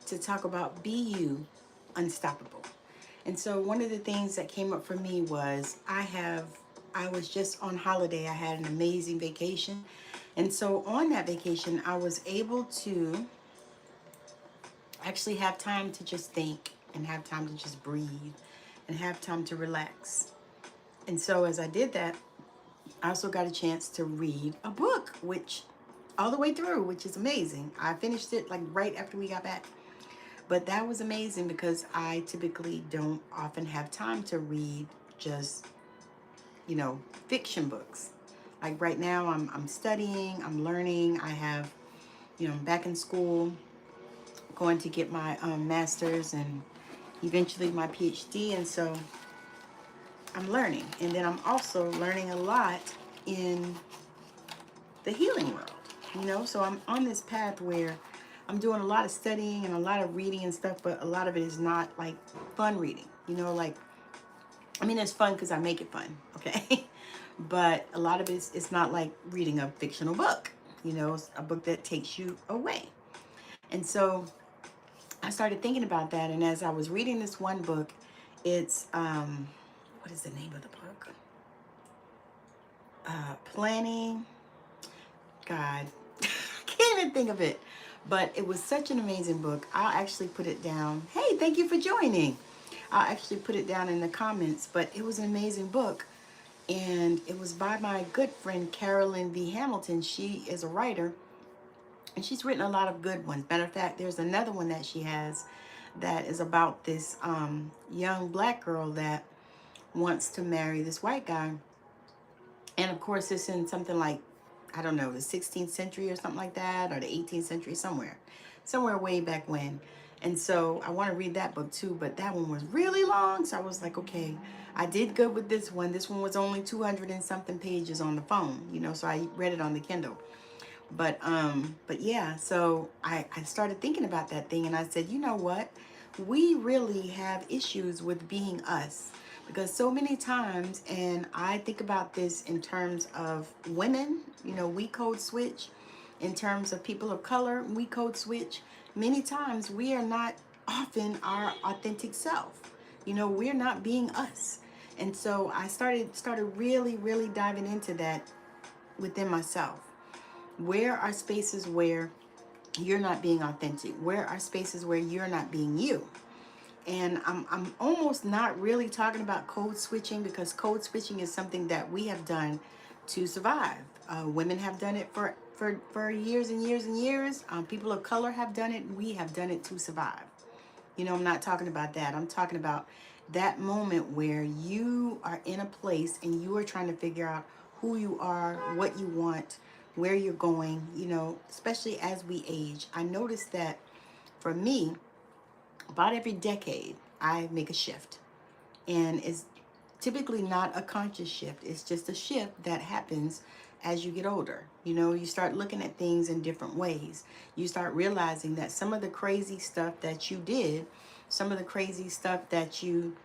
to talk about Be You Unstoppable. And so one of the things that came up for me was I was just on holiday. I had an amazing vacation. And so on that vacation, I was able to actually have time to just think and have time to just breathe and have time to relax. And so as I did that, I also got a chance to read a book, which all the way through, which is amazing. I finished it like right after we got back. But that was amazing because I typically don't often have time to read just, you know, fiction books. Like right now, I'm studying, I'm learning. I have, I'm back in school, going to get my master's and eventually my PhD. And so I'm learning. And then I'm also learning a lot in the healing world, So I'm on this path where I'm doing a lot of studying and a lot of reading and stuff, but a lot of it is not like fun reading, like, I mean, it's fun because I make it fun, okay? But a lot of it's not like reading a fictional book, it's a book that takes you away. And so I started thinking about that. And as I was reading this one book, it's, what is the name of the book? Planning. God, I can't even think of it. But it was such an amazing book. I'll actually put it down. Hey, thank you for joining. I'll actually put it down in the comments. But it was an amazing book. And it was by my good friend, Carolyn V. Hamilton. She is a writer. And she's written a lot of good ones. Matter of fact, there's another one that she has that is about this young black girl that wants to marry this white guy. And of course, it's in something like, I don't know, the 16th century or something like that, or the 18th century, somewhere way back when. And so I want to read that book too, but that one was really long. So I was like, okay, I did good with this one. This one was only 200 and something pages on the phone, so I read it on the Kindle. But yeah, so I started thinking about that thing and I said, you know what? We really have issues with being us because so many times, and I think about this in terms of women, we code switch. In terms of people of color, we code switch. Many times we are not often our authentic self. We're not being us. And so I started really, really diving into that within myself. Where are spaces where you're not being authentic? Where are spaces where you're not being you? And I'm almost not really talking about code switching because code switching is something that we have done to survive. Women have done it for years and years and years. People of color have done it. We have done it to survive. I'm not talking about that. I'm talking about that moment where you are in a place and you are trying to figure out who you are, what you want, where you're going, especially as we age. I noticed that for me, about every decade, I make a shift. And it's typically not a conscious shift. It's just a shift that happens as you get older. You start looking at things in different ways. You start realizing that some of the crazy stuff that you did, some of the crazy stuff that you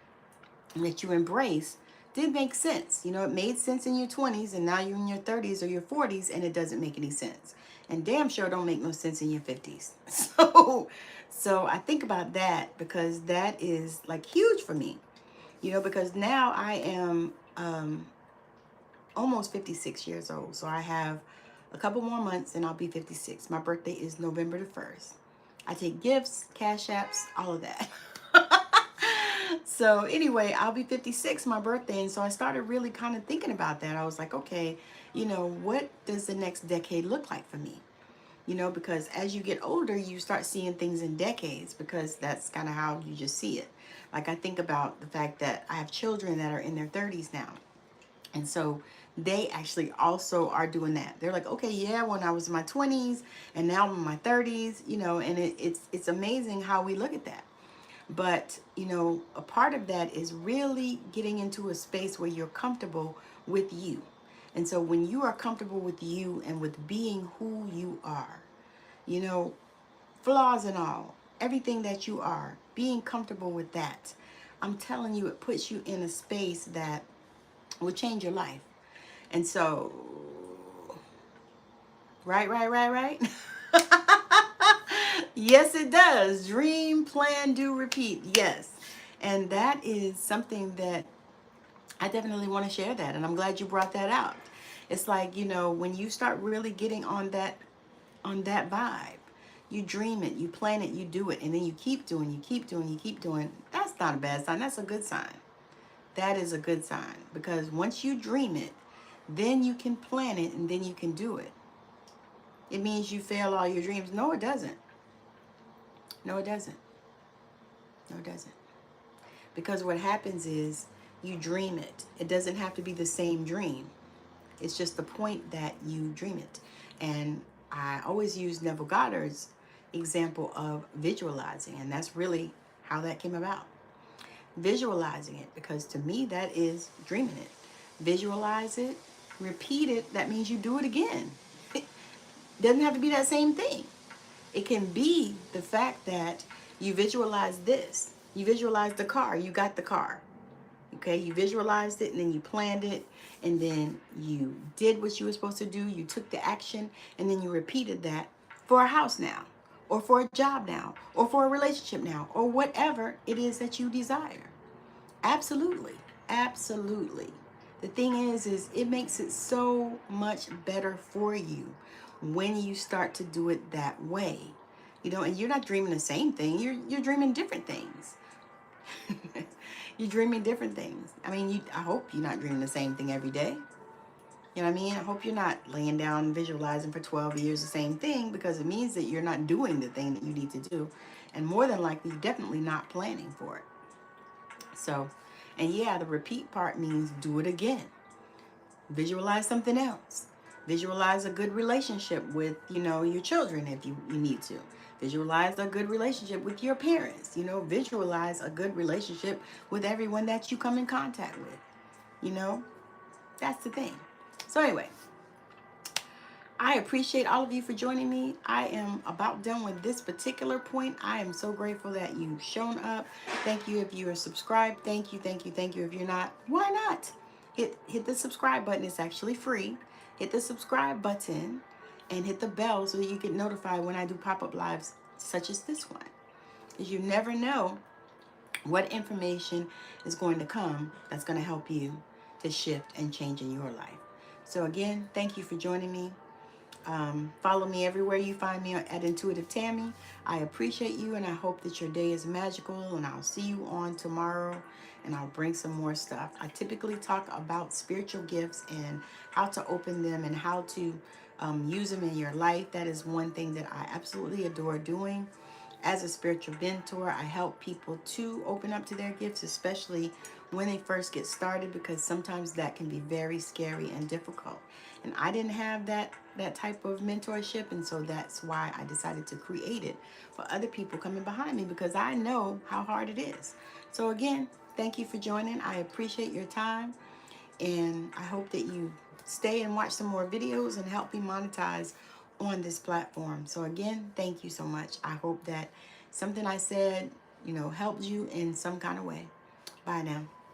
embrace did make sense. It made sense in your 20s and now you're in your 30s or your 40s and it doesn't make any sense. And damn sure don't make no sense in your 50s. So I think about that because that is like huge for me. Because now I am almost 56 years old. So I have a couple more months and I'll be 56. My birthday is November the 1st. I take gifts, cash apps, all of that. So anyway, I'll be 56, my birthday. And so I started really kind of thinking about that. I was like, okay, what does the next decade look like for me? Because as you get older, you start seeing things in decades because that's kind of how you just see it. Like I think about the fact that I have children that are in their 30s now. And so they actually also are doing that. They're like, okay, yeah, when I was in my 20s and now I'm in my 30s, and it's amazing how we look at that. But, a part of that is really getting into a space where you're comfortable with you. And so when you are comfortable with you and with being who you are, flaws and all, everything that you are, being comfortable with that, I'm telling you, it puts you in a space that will change your life. And so, right. Yes, it does. Dream, plan, do, repeat. Yes. And that is something that I definitely want to share that. And I'm glad you brought that out. It's like, when you start really getting on that vibe, you dream it, you plan it, you do it, and then you keep doing, you keep doing, you keep doing. That's not a bad sign. That's a good sign. That is a good sign, because once you dream it, then you can plan it and then you can do it. It means you fail all your dreams. No, it doesn't. No, it doesn't. No, it doesn't. Because what happens is you dream it. It doesn't have to be the same dream. It's just the point that you dream it. And I always use Neville Goddard's example of visualizing, and that's really how that came about. Visualizing it, because to me that is dreaming it. Visualize it, repeat it, that means you do it again. It doesn't have to be that same thing. It can be the fact that you visualize this. You visualize the car, you got the car. Okay, you visualized it and then you planned it and then you did what you were supposed to do. You took the action and then you repeated that for a house now, or for a job now, or for a relationship now, or whatever it is that you desire. Absolutely. Absolutely. The thing is it makes it so much better for you when you start to do it that way. And you're not dreaming the same thing. You're dreaming different things. You're dreaming different things. I mean, I hope you're not dreaming the same thing every day. You know what I mean? I hope you're not laying down visualizing for 12 years the same thing, because it means that you're not doing the thing that you need to do. And more than likely, you're definitely not planning for it. So, and yeah, the repeat part means do it again. Visualize something else. Visualize a good relationship with, your children if you need to. Visualize a good relationship with your parents. Visualize a good relationship with everyone that you come in contact with. That's the thing. So anyway, I appreciate all of you for joining me. I am about done with this particular point. I am so grateful that you've shown up. Thank you if you are subscribed. Thank you, thank you, thank you. If you're not, why not? Hit the subscribe button. It's actually free. Hit the subscribe button and hit the bell so that you get notified when I do pop-up lives such as this one. Because you never know what information is going to come that's going to help you to shift and change in your life. So again, thank you for joining me. Follow me everywhere you find me at Intuitive Tammi. I appreciate you, and I hope that your day is magical, and I'll see you on tomorrow, and I'll bring some more stuff. I typically talk about spiritual gifts and how to open them and how to use them in your life. That is one thing that I absolutely adore doing. As a spiritual mentor, I help people to open up to their gifts, especially when they first get started, because sometimes that can be very scary and difficult. And I didn't have that type of mentorship, and so that's why I decided to create it for other people coming behind me, because I know how hard it is. So again, thank you for joining. I appreciate your time, and I hope that you stay and watch some more videos and help me monetize on this platform. So again, thank you so much. I hope that something I said, helped you in some kind of way. Bye now.